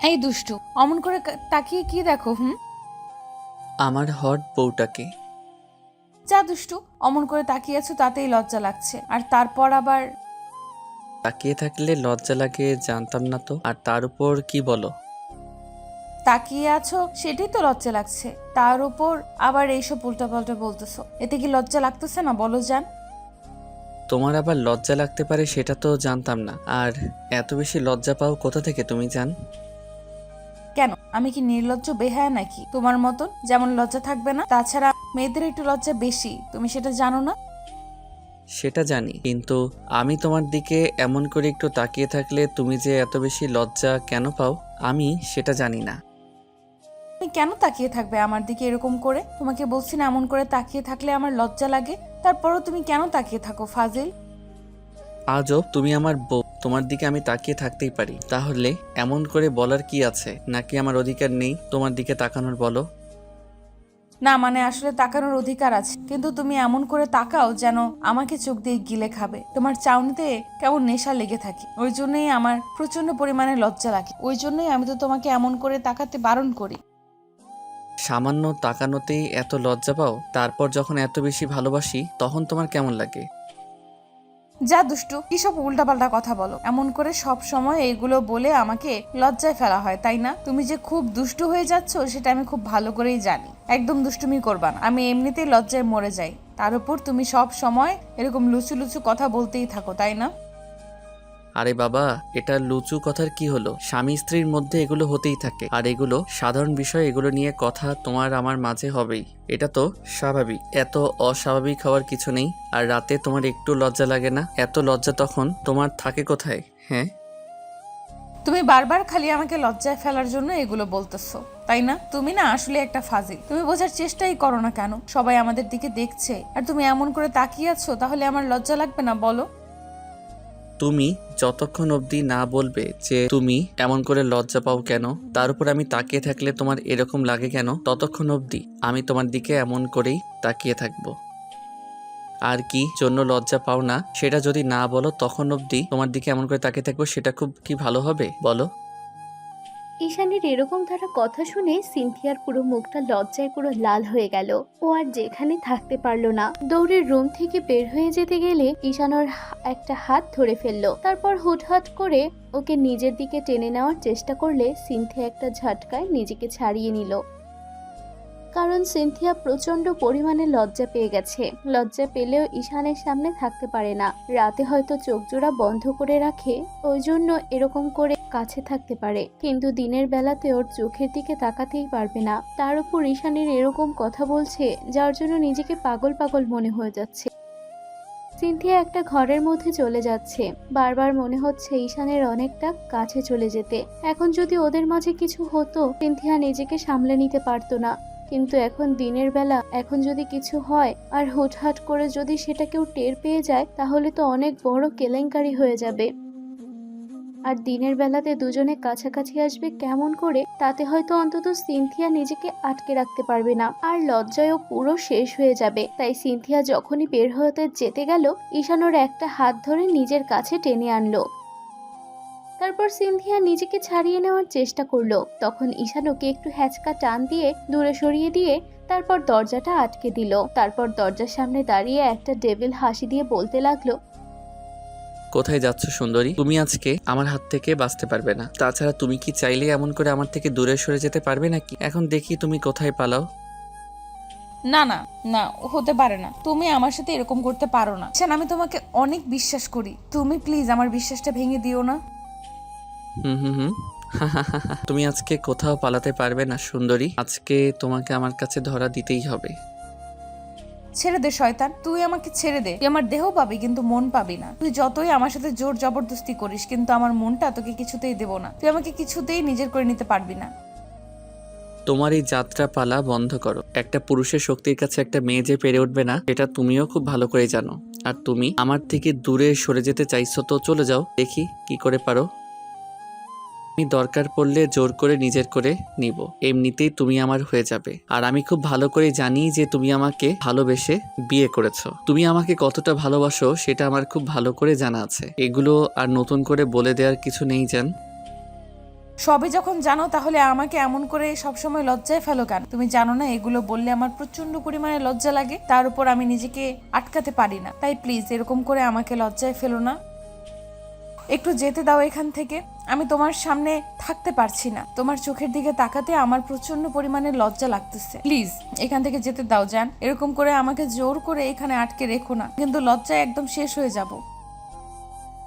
এই দুষ্টু, অমন করে তাকিয়ে কি দেখো? আমার হট বউটাকে। যা দুষ্টু, অমন করে তাকিয়ে আছো তাতেই লজ্জা লাগছে, আর তারপর আবার তাকিয়ে থাকলে লজ্জা লাগে জানতাম না তো, আর তার উপর কি বলো? তাকিয়ে আছো সেটাই তো লজ্জা লাগছে, তার উপর আবার এইসব উল্টাপাল্টা বলতেছো, এতে কি লজ্জা লাগতেছে না বলো জান? তোমার আবার লজ্জা লাগতে পারে সেটা তো জানতাম না। আর এত বেশি লজ্জা পাও কোথা থেকে তুমি জান? কেন, আমি কি নির্লজ্জ বেহায়া নাকি তোমার মতন? যেমন লজ্জা থাকবে না, তাছাড়া মেয়েদের একটু লজ্জা বেশি, তুমি সেটা জানো না? সেটা জানি, কিন্তু আমি তোমার দিকে এমন করে একটু তাকিয়ে থাকলে তুমি যে এত বেশি লজ্জা কেন পাও আমি সেটা জানি না। তুমি কেন তাকিয়ে থাকবে আমার দিকে এরকম করে? তোমাকে বলছি না এমন করে তাকিয়ে থাকলে আমার লজ্জা লাগে, তারপরও তুমি কেন তাকিয়ে থাকো ফাজিল? আজব, তুমি আমার বউ, তোমার দিকে আমি তাকিয়ে থাকতেই পারি, তাহলে এমন করে বলার কি আছে? নাকি আমার অধিকার নেই তোমার দিকে তাকানোর, বলো? না মানে আসলে তাকানোর অধিকার আছে, কিন্তু তুমি এমন করে তাকাও যেন আমাকে চোখ দিয়ে গিলে খাবে। তোমার চাউনিতে কেমন নেশা লেগে থাকে, ওই জন্যই আমার প্রচন্ড পরিমাণে লজ্জা লাগে, ওই জন্যই আমি তো তোমাকে এমন করে তাকাতে বারণ করি। সামান্য তাকানোতেই এত লজ্জা পাও, তারপর যখন এত বেশি ভালোবাসি তখন তোমার কেমন লাগে? যা দুষ্টু, কিসব উল্টাপাল্টা কথা বলো? এমন করে সব সময় এইগুলো বলে আমাকে লজ্জায় ফেলা হয় তাই না? তুমি যে খুব দুষ্টু হয়ে যাচ্ছ সেটা আমি খুব ভালো করেই জানি। একদম দুষ্টুমি করবা না, আমি এমনিতেই লজ্জায় মরে যাই, তার উপর তুমি সব সময় এরকম লুচু লুচু কথা বলতেই থাকো তাই না? আরে বাবা, এটা লুচু কথার কি হলো? স্বামী স্ত্রীর মধ্যে এগুলো হতেই থাকে, আর এগুলো সাধারণ বিষয়, এগুলো নিয়ে কথা তোমার আমার মাঝে হবেই, এটা তো স্বাভাবিক। এত অস্বাভাবিক হওয়ার কিছু নেই। আর রাতে তোমার একটু লজ্জা লাগে না? এত লজ্জা তখন তোমার থাকে কোথায়? হ্যাঁ, তুমি বারবার খালি আমাকে লজ্জায় ফেলার জন্য এগুলো বলতেছো তাই না? তুমি না আসলে একটা ফাজিল, তুমি বোঝার চেষ্টাই করো না কেন? সবাই আমাদের দিকে দেখছে আর তুমি এমন করে তাকিয়ে আছো, তাহলে আমার লজ্জা লাগবে না বলো? তুমি যতক্ষণ অবধি না বলবে যে তুমি এমন করে লজ্জা পাও কেন, তার উপর আমি তাকিয়ে থাকলে তোমার এরকম লাগে কেন, ততক্ষণ অবধি আমি তোমার দিকে এমন করেই তাকিয়ে থাকবো। আর কি জন্য লজ্জা পাও না সেটা যদি না বলো, তখন অবধি তোমার দিকে এমন করে তাকিয়ে থাকবো, সেটা খুব কি ভালো হবে বলো? ঈশানীর এরকম ধারা কথা শুনে সিনথিয়ার পুরো মুখটা লজ্জায় পুরো লাল হয়ে গেল। ও আর যেখানে থাকতে পারলো না, দৌড়ে রুম থেকে বের হয়ে যেতে গেলে ঈশান ওর একটা হাত ধরে ফেললো। তারপর হুটহাট করে ওকে নিজের দিকে টেনে নেওয়ার চেষ্টা করলে সিনথিয়া একটা ঝটকায় নিজেকে ছাড়িয়ে নিল। কারণ সিনথিয়া প্রচন্ড পরিমাণে লজ্জা পেয়ে গেছে। লজ্জা পেলেও ঈশানের সামনে থাকতে পারে না। রাতে হয়তো চোখ জোড়া বন্ধ করে রাখে, ওই জন্য এরকম করে কাছে থাকতে পারে, কিন্তু দিনের বেলাতে ওর চোখের দিকে তাকাতেই পারবে না। তার উপর ঈশানের এরকম কথা বলছে, যার জন্য নিজেকে পাগল পাগল মনে হয়ে যাচ্ছে। সিনথিয়া একটা ঘরের মধ্যে চলে যাচ্ছে, বারবার মনে হচ্ছে ঈশানের অনেকটা কাছে চলে যেতে। এখন যদি ওদের মাঝে কিছু হতো, সিনথিয়া নিজেকে সামলে নিতে পারতো না। কিন্তু এখন দিনের বেলা, এখন যদি কিছু হয় আর হুটহাট করে যদি সেটা কেউ টের পেয়ে যায়, তাহলে তো অনেক বড় কেলেঙ্কারি হয়ে যাবে। আর দিনের বেলাতে দুজনে কাছাকাছি আসবে কেমন করে, তাতে হয়তো অন্তত সিনথিয়া নিজেকে আটকে রাখতে পারবে না, আর লজ্জায়ও পুরো শেষ হয়ে যাবে। তাই সিনথিয়া যখনই বের হতে যেতে গেল, ঈশান ওর একটা হাত ধরে নিজের কাছে টেনে আনলো। তারপর সিনথিয়া নিজেকে ছাড়িয়ে নেওয়ার চেষ্টা করলো, তখন ঈশান ওকে একটু হ্যাচকা টান দিয়ে দূরে সরিয়ে দিয়ে তারপর দরজাটা আটকে দিল। তারপর দরজার সামনে দাঁড়িয়ে একটা ডেভিল হাসি দিয়ে বলতে লাগলো, কোথায় যাচ্ছ সুন্দরী? তুমি আজকে আমার হাত থেকে বাঁচতে পারবে না। তাছাড়া তুমি কি চাইলে এমন করে আমার থেকে দূরে সরে যেতে পারবে নাকি? এখন দেখি তুমি কোথায় পালাও। না না, না হতে পারে না, তুমি আমার সাথে এরকম করতে পারো না। আমি তোমাকে অনেক বিশ্বাস করি, তুমি প্লিজ আমার বিশ্বাসটা ভেঙে দিও না। হুম হুম হুম তুমি আজকে কোথাও পালাতে পারবে না সুন্দরী, আজকে তোমাকে আমার কাছে ধরা দিতেই হবে। ছেড়ে দে শয়তান, তুই আমাকে ছেড়ে দে। তুই আমার দেহ পাবি কিন্তু মন পাবি না। তুই যতই আমার সাথে জোর জবরদস্তি করিস, কিন্তু আমার মনটা তোকে কিছুতেই দেব না। তুই আমাকে কিছুতেই নিজের করে নিতে পারবি না। তোমার এই যাত্রা পালা বন্ধ করো। একটা পুরুষের শক্তির কাছে একটা মেয়ে যে পেরে উঠবে না, এটা তুমিও খুব ভালো করে জানো। আর তুমি আমার থেকে দূরে সরে যেতে চাইছো, তো চলে যাও, দেখি কি করে পারো। আমি দরকার পড়লে জোর করে নিজের করে নিব, এমনিতেই তুমি আমার হয়ে যাবে। আর আমি খুব ভালো করে জানি যে তুমি আমাকে ভালোবেসে বিয়ে করেছো। তুমি আমাকে কতটা ভালোবাসো সেটা আমার খুব ভালো করে জানা আছে, এগুলো আর নতুন করে বলে দেওয়ার কিছু নেই জান। সবই যখন জানো তাহলে আমাকে এমন করে সবসময় লজ্জায় ফেলো কেন? তুমি জানো না এগুলো বললে আমার প্রচন্ড পরিমাণে লজ্জা লাগে, তার উপর আমি নিজেকে আটকাতে পারি না। তাই প্লিজ এরকম করে আমাকে লজ্জায় ফেলো না, একটু যেতে দাও এখান থেকে। আমি তোমার সামনে থাকতে পারছি না, তোমার চোখের দিকে তাকাতে আমার প্রচন্ড পরিমাণে লজ্জা লাগতেছে। প্লিজ এখান থেকে যেতে দাও জান, এরকম করে আমাকে জোর করে এখানে আটকে রেখো না, কিন্তু লজ্জায় একদম শেষ হয়ে যাব।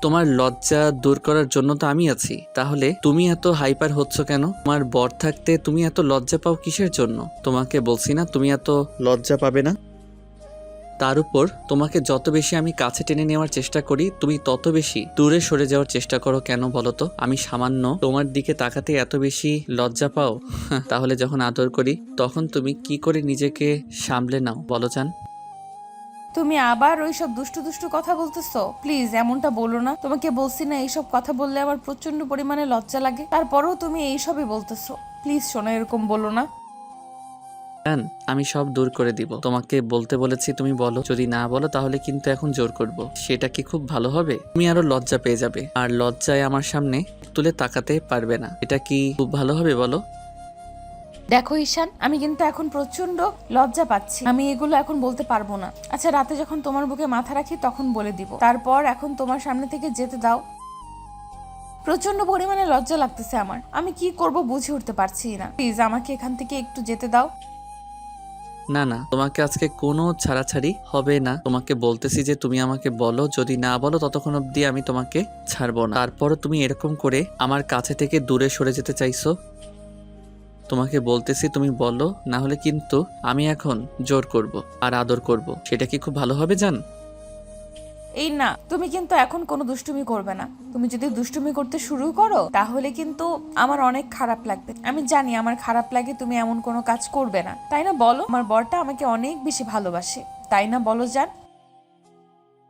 তোমার লজ্জা দূর করার জন্য তো আমি আছি, তাহলে তুমি এত হাইপার হচ্ছ কেন? তোমার বর থাকতে তুমি এত লজ্জা পাও কিসের জন্য? তোমাকে বলছি না তুমি এত লজ্জা পাবে না? তার উপর তোমাকে যত বেশি আমি কাছে টেনে নেওয়ার চেষ্টা করি তুমি তত বেশি দূরে সরে যাওয়ার চেষ্টা করো কেন বলো তো? আমি সামান্য তোমার দিকে তাকাতে এত বেশি লজ্জা পাও? তাহলে যখন আদর করি তখন তুমি কি করে নিজেকে সামলে নাও বলো জান? তুমি আবার ওইসব দুষ্টু দুষ্টু কথা বলতেছো? প্লিজ এমনটা বলো না। তোমাকে বলছি না এইসব কথা বললে আমার প্রচন্ড পরিমাণে লজ্জা লাগে, তারপরেও তুমি এইসবই বলতেছো। প্লিজ শোনো, এরকম বলো না। জান আমি সব দূর করে দিব, তোমাকে বলতে বলেছি তুমি বলো, যদি না বলো তাহলে কিন্তু এখন জোর করব। সেটা কি খুব ভালো হবে? তুমি আরো লজ্জা পেয়ে যাবে, আর লজ্জায় আমার সামনে তুলে তাকাতে পারবে না। এটা কি খুব ভালো হবে বলো? দেখো ঈশান, আমি কিন্তু এখন প্রচন্ড লজ্জা পাচ্ছি, আমি এগুলো এখন বলতে পারবো না। আচ্ছা রাতে যখন তোমার বুকে মাথা রাখি তখন বলে দিব, তারপর এখন তোমার সামনে থেকে যেতে দাও। প্রচন্ড পরিমাণে লজ্জা লাগতেছে আমার, আমি কি করব বুঝে উঠতে পারছি না। প্লিজ আমাকে এখান থেকে একটু যেতে দাও। না না, তোমাকে আজকে কোনো ছাড়াছাড়ি হবে না। তোমাকে বলতেছি যে তুমি আমাকে বলো, যদি না বলো ততক্ষণ অবধি আমি তোমাকে ছাড়বো না। তারপরও তুমি এরকম করে আমার কাছে থেকে দূরে সরে যেতে চাইছো। তোমাকে বলতেছি তুমি বলো, না হলে কিন্তু আমি এখন জোর করব আর আদর করব। সেটা কি খুব ভালো হবে জান? এই না, তুমি কিন্তু এখন কোনো দুষ্টুমি করবে না। তুমি যদি দুষ্টুমি করতে শুরু করো তাহলে কিন্তু আমার অনেক খারাপ লাগবে। আমি জানি আমার খারাপ লাগে, তুমি এমন কোনো কাজ করবে না, তাই না বলো? আমার বরটা আমাকে অনেক বেশি ভালোবাসে, তাই না বলো জান?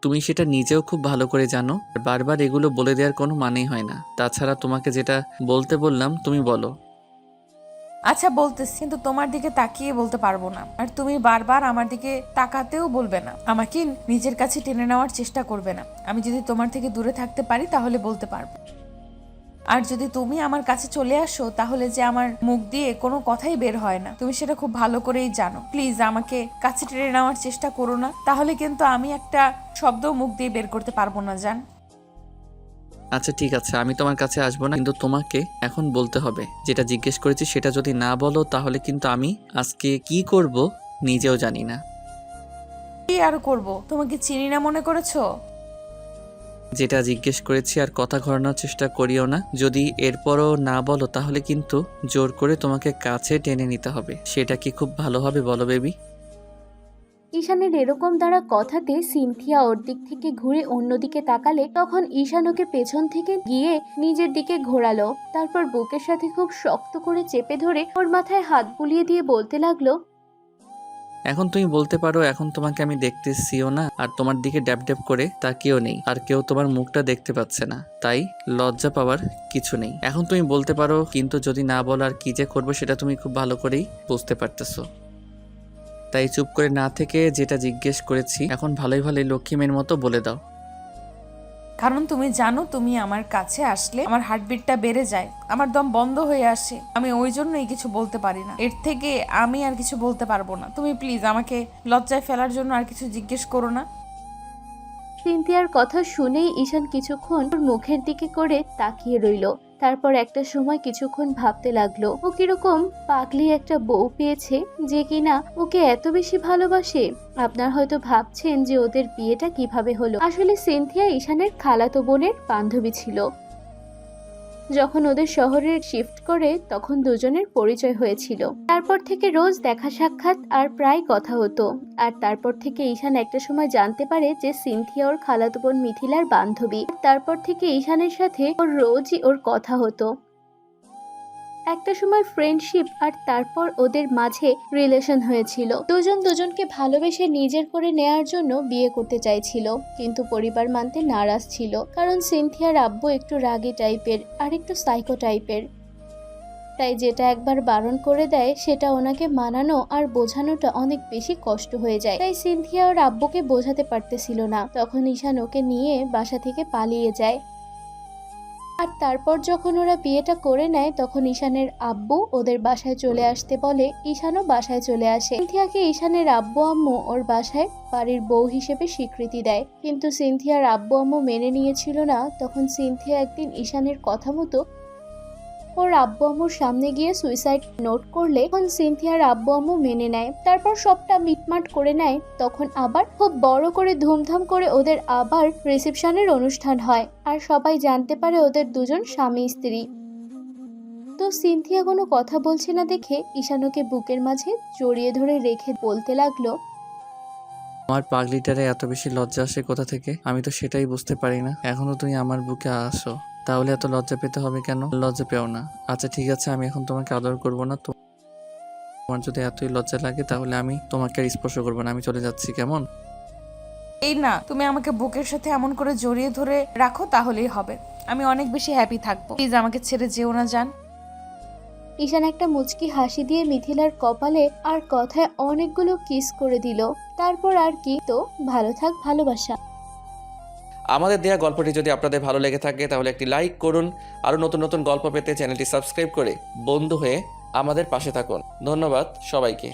তুমি সেটা নিজেও খুব ভালো করে জানো, আর বারবার এগুলো বলে দেওয়ার কোনো মানেই হয় না। তাছাড়া তোমাকে যেটা বলতে বললাম তুমি বলো। আচ্ছা বলতেছি, কিন্তু তোমার দিকে তাকিয়ে বলতে পারবো না, আর তুমি বারবার আমার দিকে তাকাতেও বলবে না, আমাকে নিজের কাছে টেনে নেওয়ার চেষ্টা করবে না। আমি যদি তোমার থেকে দূরে থাকতে পারি তাহলে বলতে পারবো, আর যদি তুমি আমার কাছে চলে আসো তাহলে যে আমার মুখ দিয়ে কোনো কথাই বের হয় না, তুমি সেটা খুব ভালো করেই জানো। প্লিজ আমাকে কাছে টেনে নেওয়ার চেষ্টা করো না, তাহলে কিন্তু আমি একটা শব্দ মুখ দিয়ে বের করতে পারবো না জান। আচ্ছা ঠিক আছে, আমি তোমার কাছে আসবো না, কিন্তু তোমাকে এখন বলতে হবে। যেটা জিজ্ঞেস করেছি সেটা যদি না বলো তাহলে কিন্তু আমি আজকে কি করব নিজেও জানি না। কি আর করব, তোমাকে চিনি না মনে করেছো? যেটা জিজ্ঞেস করেছি আর কথা ঘোরানোর চেষ্টা করিও না। যদি এরপরও না বলো তাহলে কিন্তু জোর করে তোমাকে কাছে টেনে নিতে হবে। সেটা কি খুব ভালো হবে বলো বেবি? ঈশানের এরকম দ্বারা কথাতে সিনথিয়া ওর দিক থেকে ঘুরে অন্যদিকে তাকালে তখন ঈশান ওকে পেছন থেকে গিয়ে নিজের দিকে ঘোরালো, তারপর বুকের সাথে খুব শক্ত করে চেপে ধরে ওর মাথায় হাত বুলিয়ে দিয়ে বলতে লাগলো, এখন তুমি বলতে পারো এখন তোমাকে আমি দেখতেছিও না, আর তোমার দিকে ড্যাব ড্যাব করে তাকিয়েও নেই, আর কেউ তোমার মুখটা দেখতে পাচ্ছে না, তাই লজ্জা পাওয়ার কিছু নেই। এখন তুমি বলতে পারো, কিন্তু যদি না বলো আর কি যে করবো সেটা তুমি খুব ভালো করেই বুঝতে পারতেছো। তাই চুপ করে না থেকে যেটা জিজ্ঞেস করেছি এখন ভালোই ভালোই লক্ষ্মী মেয়ের মতো বলে দাও। কারণ তুমি জানো তুমি আমার কাছে আসলে আমার হার্টবিটটা বেড়ে যায়, আমার দম বন্ধ হয়ে আসে, আমি ওই জন্যই কিছু বলতে পারি না। এর থেকে আমি আর কিছু বলতে পারবো না। তুমি প্লিজ আমাকে লজ্জায় ফেলার জন্য আর কিছু জিজ্ঞেস করো না। সিনথিয়ার কথা শুনেই ঈশান কিছুক্ষণ ওর মুখের দিকে করে তাকিয়ে রইল, তারপর একটা সময় কিছুক্ষণ ভাবতে লাগলো ও কিরকম পাগলি একটা বউ পেয়েছে যে কিনা ওকে এত বেশি ভালোবাসে। আপনার হয়তো ভাবছেন যে ওদের বিয়েটা কিভাবে হলো। আসলে সিনথিয়া ঈশানের খালাতো বোনের বান্ধবী ছিল। যখন ওদের শহরে শিফট করে তখন দুজনের পরিচয় হয়েছিল, তারপর থেকে রোজ দেখা সাক্ষাৎ আর প্রায় কথা হতো। আর তারপর থেকে ঈশান একটা সময় জানতে পারে যে সিনথিয়া ওর খালাতো বোন মিথিলার বান্ধবী। তারপর থেকে ঈশানের সাথে ওর রোজই ওর কথা হতো। একটা সময় ফ্রেন্ডশিপ আর তারপর ওদের মাঝে রিলেশন হয়েছিল। দুজন দুজনকে ভালোবেসে নিজের করে নেয়ার জন্য বিয়ে করতে চাইছিল, কিন্তু পরিবার মানতে নারাজ ছিল, কারণ সিনথিয়ার আব্বু একটু রাগী টাইপের আর একটু সাইকো টাইপের। তাই যেটা একবার বারণ করে দেয় সেটা ওনাকে মানানো আর বোঝানোটা অনেক বেশি কষ্ট হয়ে যায়। তাই সিনথিয়া ওর আব্বুকে বোঝাতে পারতেছিল না। তখন ঈশান ওকে নিয়ে বাসা থেকে পালিয়ে যায়। আর তারপর যখন ওরা বিয়েটা করে নেয় তখন ঈশানের আব্বু ওদের বাসায় চলে আসতে বলে, ঈশানও বাসায় চলে আসে। সিনথিয়াকে ঈশানের আব্বু আম্মু ওর বাসায় বাড়ির বউ হিসেবে স্বীকৃতি দেয়, কিন্তু সিনথিয়ার আব্বু আম্মু মেনে নিয়েছিল না। তখন সিনথিয়া একদিন ঈশানের কথা মতো ওর আব্বু আম্মুর সামনে গিয়ে সুইসাইড নোট করলে তখন সিনথিয়ার আব্বু আম্মু মেনে নেয়। তারপর সবটা মিটমাট করে নেয়। তখন আবার খুব বড় করে ধুমধাম করে ওদের আবার রিসেপশনের অনুষ্ঠান হয়, আর সবাই জানতে পারে ওদের দুজন স্বামী স্ত্রী। তো সিনথিয়া কোনো কথা বলছে না দেখে ঈশানকে বুকের মাঝে জড়িয়ে ধরে রেখে বলতে লাগলো, আমার পাগলিটারে এত বেশি লজ্জা আসে কোথা থেকে, আমি তো সেটাই বুঝতে পারি না। এখনো তুমি আমার বুকে আসো, তাহলে এত লজ্জা পেতে হবে কেন? লজ্জা পেও না। আচ্ছা ঠিক আছে, আমি এখন তোমাকে আদর করবো না। তোমার যদি এতই লজ্জা লাগে তাহলে আমি তোমাকে আর স্পর্শ করবো না, আমি চলে যাচ্ছি, কেমন? এই না, তুমি আমাকে বুকের সাথে এমন করে জড়িয়ে ধরে রাখো, তাহলেই হবে। আমি অনেক বেশি হ্যাপি থাকবো। প্লিজ আমাকে ছেড়ে যেও না জান। ঈশান একটা মুচকি হাসি দিয়ে মিথিলার কপালে আর কথায় অনেকগুলো কিস করে দিল। তারপর আর কি, তো ভালো থাক ভালোবাসা। আমাদের দেয়া গল্পটি যদি আপনাদের ভালো লেগে থাকে তাহলে একটি লাইক করুন। আরও নতুন নতুন গল্প পেতে চ্যানেলটি সাবস্ক্রাইব করে বন্ধু হয়ে আমাদের পাশে থাকুন। ধন্যবাদ সবাইকে।